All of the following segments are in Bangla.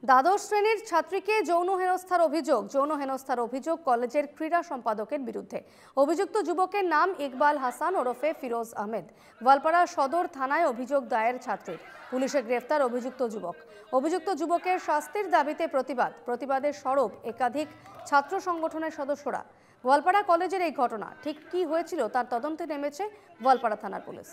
দ্বাদশ শ্রেণীর ছাত্রীকে যৌন হেনস্থার অভিযোগ কলেজের ক্রীড়া সম্পাদকের বিরুদ্ধে। অভিযুক্ত যুবকের নাম ইকবাল হাসান ওরফে ফিরোজ আহমেদ। গোয়ালপাড়া সদর থানায় অভিযোগ দায়ের ছাত্রীর। পুলিশে গ্রেফতার অভিযুক্ত যুবকের শাস্তির দাবিতে প্রতিবাদের সরব একাধিক ছাত্র সংগঠনের সদস্যরা। গোয়ালপাড়া কলেজের এই ঘটনা ঠিক কি হয়েছিল তার তদন্তে নেমেছে গোয়ালপাড়া থানার পুলিশ।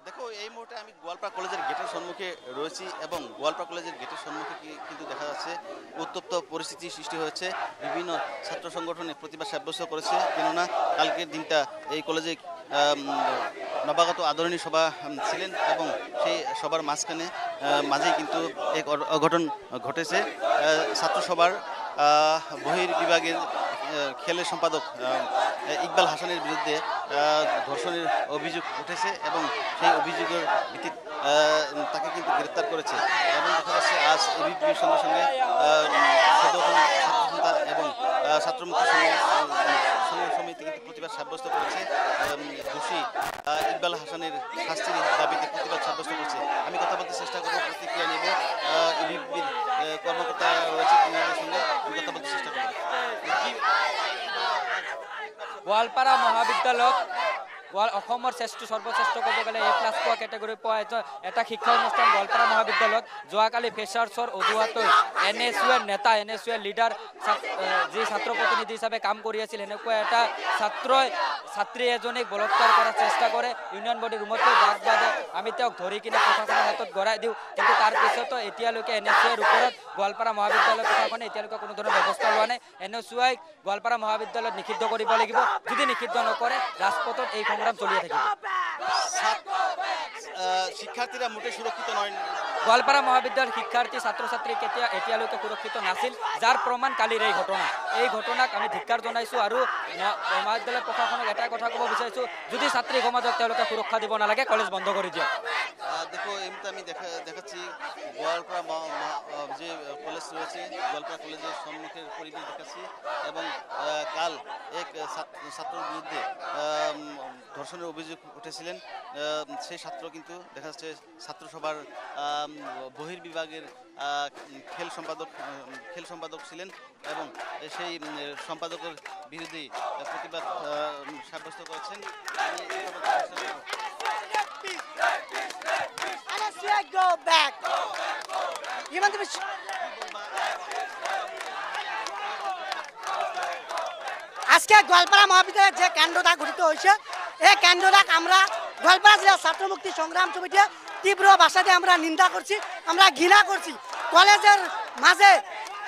দেখো, এই মুহূর্তে আমি গোয়ালপাড়া কলেজের গেটের সম্মুখে রয়েছি এবং গোয়ালপাড়া কলেজের গেটের সম্মুখে কিন্তু দেখা যাচ্ছে উত্তপ্ত পরিস্থিতি সৃষ্টি হয়েছে। বিভিন্ন ছাত্র সংগঠনে প্রতিবাদ সাব্যস্ত করেছে, কেননা কালকের দিনটা এই কলেজে নবাগত আদরণী সভা ছিলেন এবং সেই সবার মাঝেই কিন্তু এক অঘটন ঘটেছে। ছাত্র সভার বহির্বিভাগের খেলের সম্পাদক ইকবাল হাসানের বিরুদ্ধে ধর্ষণের অভিযোগ উঠেছে এবং সেই অভিযোগের ভিত্তিতে তাকে কিন্তু গ্রেপ্তার করেছে এবং দেখা যাচ্ছে আজ এবিপির সঙ্গে সঙ্গে ছাত্রসংস্থা এবং ছাত্রমুক্তি সমিতি কিন্তু প্রতিবাদ সাব্যস্ত করেছে। দোষী ইকবাল হাসানের শাস্তির দাবিতে প্রতিবাদ সাব্যস্ত করেছে। আমি কথা বলতে চেষ্টা করবো, প্রতিক্রিয়া নেব। এবিপির কর্মকর্তা রয়েছে, তিনজনের সঙ্গে আমি কথা বলতে চেষ্টা করবো। গোৱালপাৰা মহাবিদ্যালয়ত সৰ্বশ্ৰেষ্ঠ ক'ব গ'লে A+ পোৱা কেটেগৰী পোৱা এটা শিক্ষা অনুষ্ঠান গোৱালপাৰা মহাবিদ্যালয়ত যোৱাকালি ফ্ৰেছাৰ্ছৰ অজুহাতত NSUৰ নেতা NSUৰ লিডাৰ যি ছাত্ৰ প্ৰতিনিধি হিচাপে কাম কৰি আছিল, এনেকুৱা এটা ছাত্ৰী এজনীক বলৎকাৰ কৰাৰ চেষ্টা কৰে। ইউনিয়ন বডি ৰুমত যাক বাদে আমি তেওঁক ধৰি কিনে প্ৰশাসনৰ হাতত গৰাই দিওঁ, কিন্তু তাৰ পিছতো এতিয়ালৈকে NSUৰ ওপৰত গোৱালপাৰা মহাবিদ্যালয় প্ৰশাসনে এতিয়ালৈকে কোনো ধৰণৰ ব্যৱস্থা লোৱা নাই। NSUক গোৱালপাৰা মহাবিদ্যালয়ত নিষিদ্ধ কৰিব লাগিব, যদি নিষিদ্ধ নকৰে ৰাজপথত এই সংগ্ৰাম চলিয়ে থাকিব। শিক্ষার্থীরা মোটে সুরক্ষিত নয়। গোৱালপাৰা মহাবিদ্যালয়ৰ শিক্ষাৰ্থী ছাত্ৰ ছাত্ৰী এতিয়ালৈকে সুৰক্ষিত নাছিল, যাৰ প্ৰমাণ কালিৰ এই ঘটনাক আমি ধিক্কাৰ জনাইছোঁ আৰু মহাবিদ্যালয় প্ৰশাসনক এটাই কথা ক'ব বিচাৰিছোঁ, যদি ছাত্ৰী সমাজক তেওঁলোকে সুৰক্ষা দিব নালাগে, কলেজ বন্ধ কৰি দিয়ক। দেখো, এমনিতে আমি দেখাচ্ছি গোয়ালপাড়া যে কলেজ রয়েছে, গোয়ালপাড়া কলেজের সম্মুখের পরিবেশ দেখাচ্ছি এবং কাল এক ছাত্রের বিরুদ্ধে ধর্ষণের অভিযোগ উঠেছিলেন। সেই ছাত্র কিন্তু দেখা যাচ্ছে ছাত্রসভার বহির্বিভাগের খেল সম্পাদক ছিলেন এবং সেই সম্পাদকের বিরুদ্ধে প্রতিবাদ সাব্যস্ত করেছেন। আজকে গোয়ালপাড়া মহাবিদ্যালয়ের যে কাণ্ডটা ঘটিত হয়েছে, এই কাণ্ডটাক আমরা গোয়ালপাড়া জেলা ছাত্র মুক্তি সংগ্রাম সমিতিতে তীব্র ভাষাতে আমরা নিন্দা করছি, আমরা ঘৃণা করছি। কলেজের মাঝে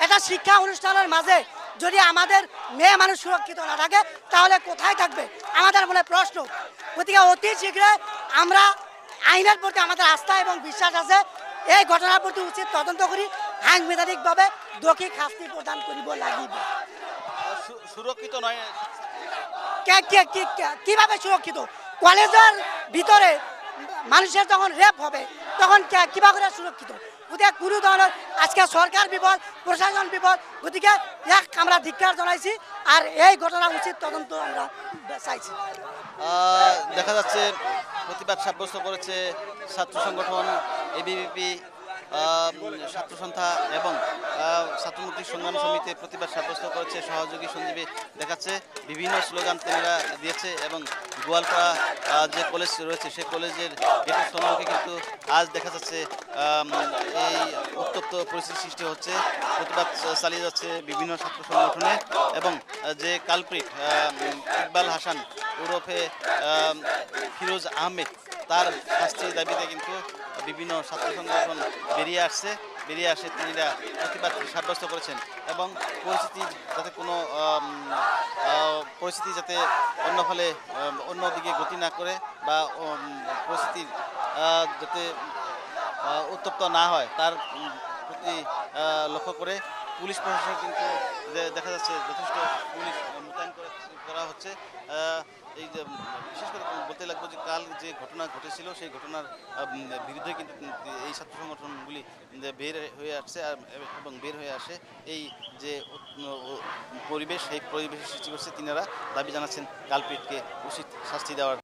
একটা শিক্ষা অনুষ্ঠানের মাঝে যদি আমাদের মেয়ে মানুষ সুরক্ষিত না থাকে, তাহলে কোথায় থাকবে আমাদের মনে প্রশ্ন। গতিকে অতি শীঘ্রই আমরা আইনের প্রতি আমাদের আস্থা এবং বিশ্বাস আছে, এই ঘটনার প্রতি উচিত তদন্ত করি সাংবিধানিকভাবে দোষী শাস্তি প্রদান করিব লাগিব। সুরক্ষিত নয় কিভাবে সুরক্ষিত? কলেজের ভিতরে মানুষের যখন রেপ হবে তখন কিভাবে সুরক্ষিত? গতিকে কোনো ধরনের আজকে সরকার বিফল, প্রশাসন বিফল, গতিকে আমরা ধিক্কার জানাইছি আর এই ঘটনা উচিত তদন্ত আমরা চাইছি। দেখা যাচ্ছে প্রতিবাদ সাব্যস্ত করেছে ছাত্র সংগঠন এবিভিপি, ছাত্র সন্ধ্যা এবং ছাত্রমুক্তি সংগ্রাম সমিতি প্রতিবাদ সাব্যস্ত করেছে। সহযোগী সঞ্জীবী দেখাচ্ছে, বিভিন্ন স্লোগান তারা দিয়েছে এবং গোয়ালপাড়া যে কলেজ রয়েছে সেই কলেজের গেটের সম্মুখে কিন্তু আজ দেখা যাচ্ছে এই উত্তপ্ত পরিস্থিতি সৃষ্টি হচ্ছে। প্রতিবাদ চালিয়ে যাচ্ছে বিভিন্ন ছাত্র সংগঠনে এবং যে কালপ্রিট ইকবাল হাসান ওরফে ফিরোজ আহমেদ, তার শাস্তির দাবিতে কিন্তু বিভিন্ন ছাত্র সংগঠন বেরিয়ে আসে তিনিরা প্রতিবাদ সাব্যস্ত করেছেন এবং পরিস্থিতি যাতে অন্যদিকে গতি না করে বা পরিস্থিতির যাতে উত্তপ্ত না হয় তার প্রতি লক্ষ্য করে পুলিশ প্রশাসন কিন্তু দেখা যাচ্ছে যথেষ্ট পুলিশ মোতায়েন করা হচ্ছে। এই যে বিশেষ করে বলতে লাগবো যে কাল যে ঘটনা ঘটেছিল সেই ঘটনার বিরুদ্ধে কিন্তু এই ছাত্র সংগঠনগুলি বের হয়ে আসছে এবং বের হয়ে আসে এই যে পরিবেশ, সেই পরিবেশের সৃষ্টি করছে। তিনারা দাবি জানাচ্ছেন কালপিটকে উচিত শাস্তি দেওয়ার।